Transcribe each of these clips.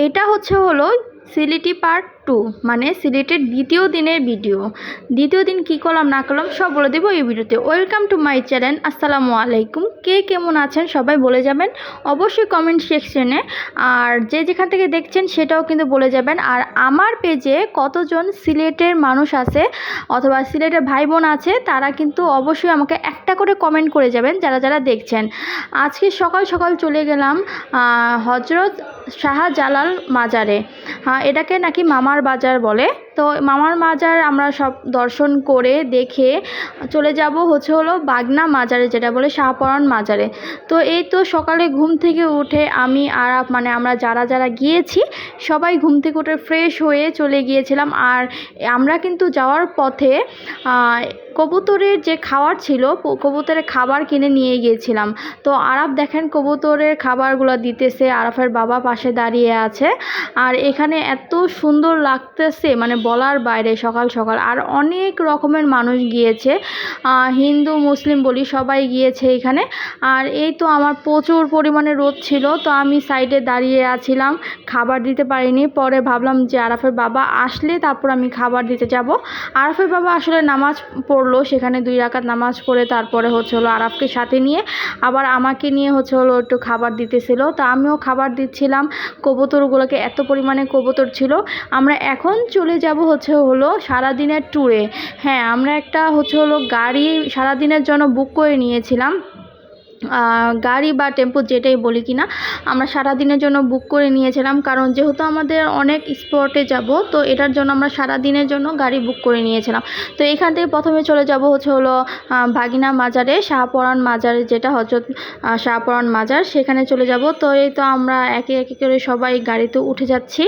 এটা হলো সিলেটি পার্ট 2, মানে সিলেটের দ্বিতীয় দিনের ভিডিও। দ্বিতীয় দিন কি করলাম না করলাম সব বলে দেবো এই ভিডিওতে। Welcome to my channel. আসসালামু আলাইকুম। কে কেমন আছেন সবাই বলে যাবেন অবশ্যই কমেন্ট সেকশনে, আর যে যেখান থেকে দেখছেন সেটাও কিন্তু বলে যাবেন। আর আমার পেজে কতজন সিলেটের মানুষ আছে অথবা সিলেটের ভাই বোন আছে তারা কিন্তু অবশ্যই আমাকে একটা করে কমেন্ট করে যাবেন যারা যারা দেখছেন। আজকে সকাল সকাল চলে গেলাম হজরত শাহজালাল মাজারে। এটাকে নাকি মামার বাজার বলে। তো মামার বাজার আমরা সব দর্শন করে দেখে চলে যাব হলো বাগনা মাজারে, যেটা বলে শাহপরান মাজারে। তো এই তো সকালে ঘুম থেকে উঠে আমি আর মানে আমরা যারা যারা গিয়েছি সবাই ঘুম থেকে উঠে ফ্রেশ হয়ে চলে গিয়েছিলাম। আর আমরা কিন্তু যাওয়ার পথে কবুতরের যে খাবার ছিল, কবুতরের খাবার কিনে নিয়ে গিয়েছিলাম। তো আরাফ দেখেন কবুতরের খাবারগুলো দিতেছে, আরাফের বাবা পাশে দাঁড়িয়ে আছে। আর এখানে এত সুন্দর লাগতেছে মানে বলার বাইরে সকাল সকাল। আর অনেক রকমের মানুষ গিয়েছে, হিন্দু মুসলিম বলি সবাই গিয়েছে এখানে। আর এই তো আমার প্রচুর পরিমাণে রোদ ছিল, তো আমি সাইডে দাঁড়িয়ে আছিলাম, খাবার দিতে পারিনি। পরে ভাবলাম যে আরাফের বাবা আসলে তারপর আমি খাবার দিতে যাব। আরাফের বাবা আসলে নামাজ পড়লো, সেখানে 2 রাকাত নামাজ পড়ে তারপরে হলো আরাফকে সাথে নিয়ে আবার আমাকে নিয়ে হলো একটু খাবার দিতেছিল। তো আমিও খাবার দিচ্ছিলাম। কবুতরগুলোকে এত পরিমাণে কবুতর ছিল। আমরা এখন চলে যাব হলো সারাদিনের ট্যুরে। হ্যাঁ, আমরা একটা হলো গাড়ি সারাদিনের জন্য বুক করে নিয়েছিলাম, গাড়ি বা টেম্পো যেটাই বলি কিনা, আমরা সারাদিনের জন্য বুক করে নিয়েছিলাম। কারণ যেহেতু আমাদের অনেক স্পটে যাব, তো এটার জন্য আমরা সারাদিনের জন্য গাড়ি বুক করে নিয়েছিলাম। তো এখান থেকে প্রথমে চলে যাব হলো বাগিনা মাজারে, শাহপরান মাজারে, যেটা হজরত শাহপরান মাজার, সেখানে চলে যাব। তো এই তো আমরা একে একে করে সবাই গাড়িতে উঠে যাচ্ছি।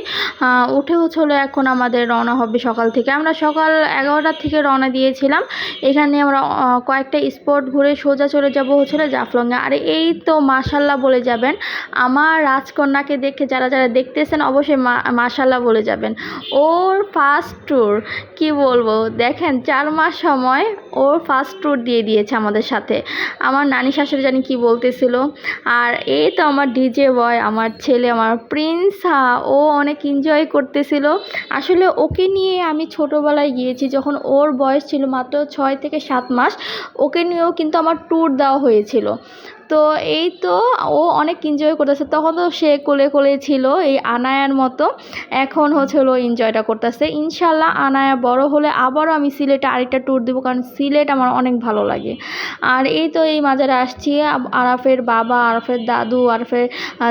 উঠে হলো এখন আমাদের রওনা হবে সকাল থেকে। আমরা সকাল 11টার থেকে রওনা দিয়েছিলাম। এখানে আমরা কয়েকটা স্পট ঘুরে সোজা চলে যাব হচ্ছিল জাফলং। আর এই তো মাশাল্লাহ বলে যাবেন, আমার রাজকন্যাকে দেখে যারা যারা দেখতেছেন অবশ্যই মাশাল্লাহ বলে যাবেন। ওর ফার্স্ট ট্যুর কি বলবো, দেখেন 4 মাস সময় ওর ফার্স্ট ট্যুর দিয়ে দিয়েছে আমাদের সাথে। আমার নানি শাশুড়ি জানি কি বলতেছিল। আর এই তো আমার ডিজে বয়, আমার ছেলে, আমার প্রিন্স, ও অনেক এনজয় করতেছিল। আসলে ওকে নিয়ে আমি ছোটোবেলায় গিয়েছি, যখন ওর বয়স ছিল মাত্র 6 থেকে 7 মাস, ওকে নিয়েও কিন্তু আমার ট্যুর দেওয়া হয়েছিল। তো এই তো ও অনেক এনজয় করতেছে, তখন তো সে কোলে কোলে ছিল এই আনায়ার মতো। এখন হলো এনজয়টা করতেছে। ইনশাল্লাহ আনায়া বড় হলে আবারও আমি সিলেটে আরেকটা ট্যুর দেবো, কারণ সিলেট আমার অনেক ভালো লাগে। আর এই তো এই মাজারে আসছি, আরাফের বাবা, আরাফের দাদু, আরাফের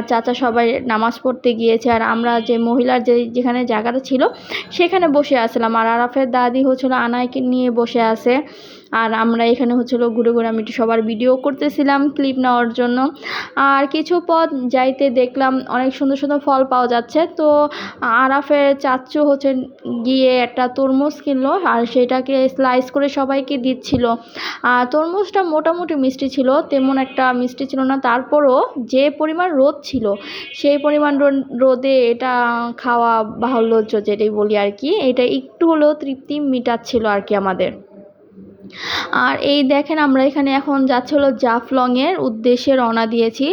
চাচা সবাই নামাজ পড়তে গিয়েছে। আর আমরা যে মহিলার যেখানে জায়গাটা ছিল সেখানে বসে আসলাম। আর আরাফের দাদি হচ্ছিলো আনায়কে নিয়ে বসে আছে। আর আমরা এখানে হচ্ছিলো ঘুরে ঘুরে আমি একটু সবার ভিডিও করতেছিলাম ক্লিপ নেওয়ার জন্য। আর কিছু পথ যাইতে দেখলাম অনেক সুন্দর সুন্দর ফল পাওয়া যাচ্ছে। তো আরাফের চাচু গিয়ে একটা তরমুজ কিনলো, আর সেটাকে স্লাইস করে সবাইকে দিচ্ছিল। তরমুজটা মোটামুটি মিষ্টি ছিল, তেমন একটা মিষ্টি ছিল না। তারপরও যে পরিমাণ রোদ ছিল সেই পরিমাণ রোদে এটা খাওয়া বাহুল্য, যেটাই বলি আর কি, এটা একটু হলেও তৃপ্তি মিটাচ্ছিল আর কি আমাদের। আর এই দেখেন আমরা এখানে এখন যাচ্ছে হলো জাফলংয়ের উদ্দেশ্যে রওনা দিয়েছি।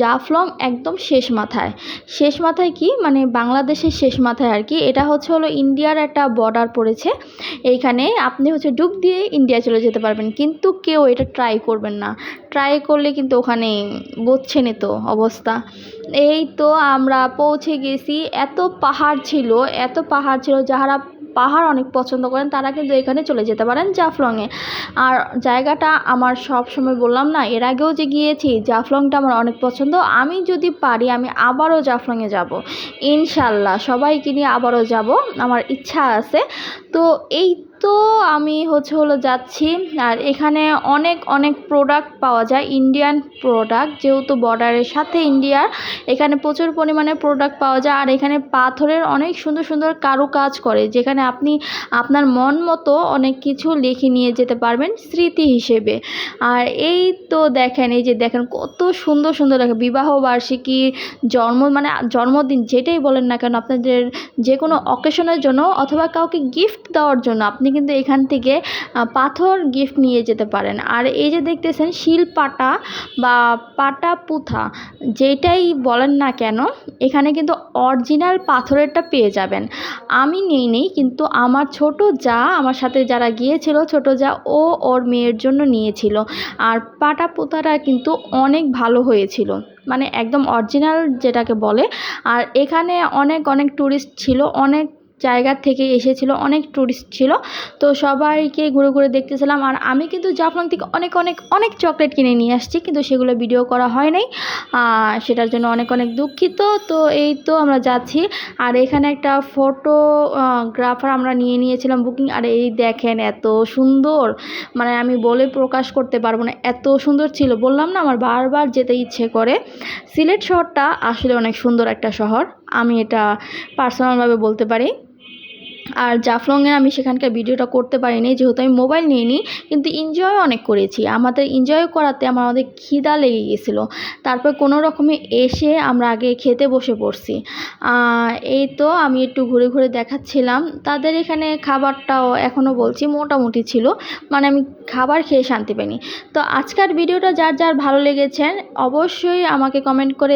জাফলং একদম শেষ মাথায় কি মানে বাংলাদেশের শেষ মাথায় আর কি। এটা হলো ইন্ডিয়ার একটা বর্ডার পড়েছে। এইখানে আপনি ডুব দিয়ে ইন্ডিয়া চলে যেতে পারবেন, কিন্তু কেউ এটা ট্রাই করবেন না। ট্রাই করলে কিন্তু ওখানে বুঝছেনই তো অবস্থা। এই তো আমরা পৌঁছে গেছি। এত পাহাড় ছিল, যারা পাহাড় অনেক পছন্দ করেন তারা কিন্তু এখানে চলে যেতে পারেন জাফলংয়ে। আর জায়গাটা আমার সব সময় বললাম না, এর আগেও যে গিয়েছি, জাফলংটা আমার অনেক পছন্দ। আমি যদি পারি আমি আবারও জাফলংয়ে যাব ইনশাল্লাহ, সবাইকে নিয়ে আবারও যাব, আমার ইচ্ছা আছে। তো এই তো আমি হলো যাচ্ছি। আর এখানে অনেক অনেক প্রোডাক্ট পাওয়া যায়, ইন্ডিয়ান প্রোডাক্ট, যেহেতু বর্ডারের সাথে ইন্ডিয়ার, এখানে প্রচুর পরিমাণে প্রোডাক্ট পাওয়া যায়। আর এখানে পাথরের অনেক সুন্দর সুন্দর কারুকাজ করে, যেখানে আপনি আপনার মন মতো অনেক কিছু লিখে নিয়ে যেতে পারবেন স্মৃতি হিসেবে। আর এই তো দেখেন, এই যে দেখেন কত সুন্দর সুন্দর দেখেন, বিবাহ বার্ষিকী, জন্মদিন যেটাই বলেন না কেন, আপনাদের যে কোনো অকেশনের জন্য অথবা কাউকে গিফট দেওয়ার জন্য আপনি আপনি কিন্তু এখান থেকে পাথর গিফট নিয়ে যেতে পারেন। আর এই যে দেখতেছেন শিলপাটা বা পাটা পুঁথা যেটাই বলেন না কেন, এখানে কিন্তু অরিজিনাল পাথরেরটা পেয়ে যাবেন। আমি নেই কিন্তু আমার ছোট যা, আমার সাথে যারা গিয়েছিল ছোট যা, ও ওর মেয়ের জন্য নিয়েছিল। আর পাটা পুঁথাটা কিন্তু অনেক ভালো হয়েছিল, মানে একদম অরিজিনাল যেটাকে বলে। আর এখানে অনেক অনেক ট্যুরিস্ট ছিল, অনেক জায়গা থেকে এসেছিল, অনেক ট্যুরিস্ট ছিল। তো সবাইকে ঘুরে ঘুরে দেখতেছিলাম। আর আমি কিন্তু জাফলং থেকে অনেক অনেক অনেক চকলেট কিনে নিয়ে আসছি, কিন্তু সেগুলো ভিডিও করা হয় নাই, সেটার জন্য অনেক অনেক দুঃখিত। তো এই তো আমরা যাচ্ছি। আর এখানে একটা ফটোগ্রাফার আমরা নিয়েছিলাম বুকিং। আর এই দেখেন এত সুন্দর, মানে আমি বলে প্রকাশ করতে পারবো না, এত সুন্দর ছিল। বললাম না আমার বারবার যেতে ইচ্ছে করে। সিলেট শহরটা আসলে অনেক সুন্দর একটা শহর, আমি এটা পার্সোনালভাবে বলতে পারি। আর জাফলংয়ের আমি সেখানকার ভিডিওটা করতে পারিনি যেহেতু আমি মোবাইল নিয়ে নিই, কিন্তু এনজয় অনেক করেছি। আমাদের এনজয় করাতে আমাদের খিদা লেগে গেছিলো। তারপর কোনো রকমে এসে আমরা আগে খেতে বসে পড়ছি। এই তো আমি একটু ঘুরে ঘুরে দেখাচ্ছিলাম। তাদের এখানে খাবারটাও এখনও বলছি মোটামুটি ছিল, মানে আমি খাবার খেয়ে শান্তি পাইনি। তো আজকের ভিডিওটা যার যার ভালো লেগেছে অবশ্যই আমাকে কমেন্ট করে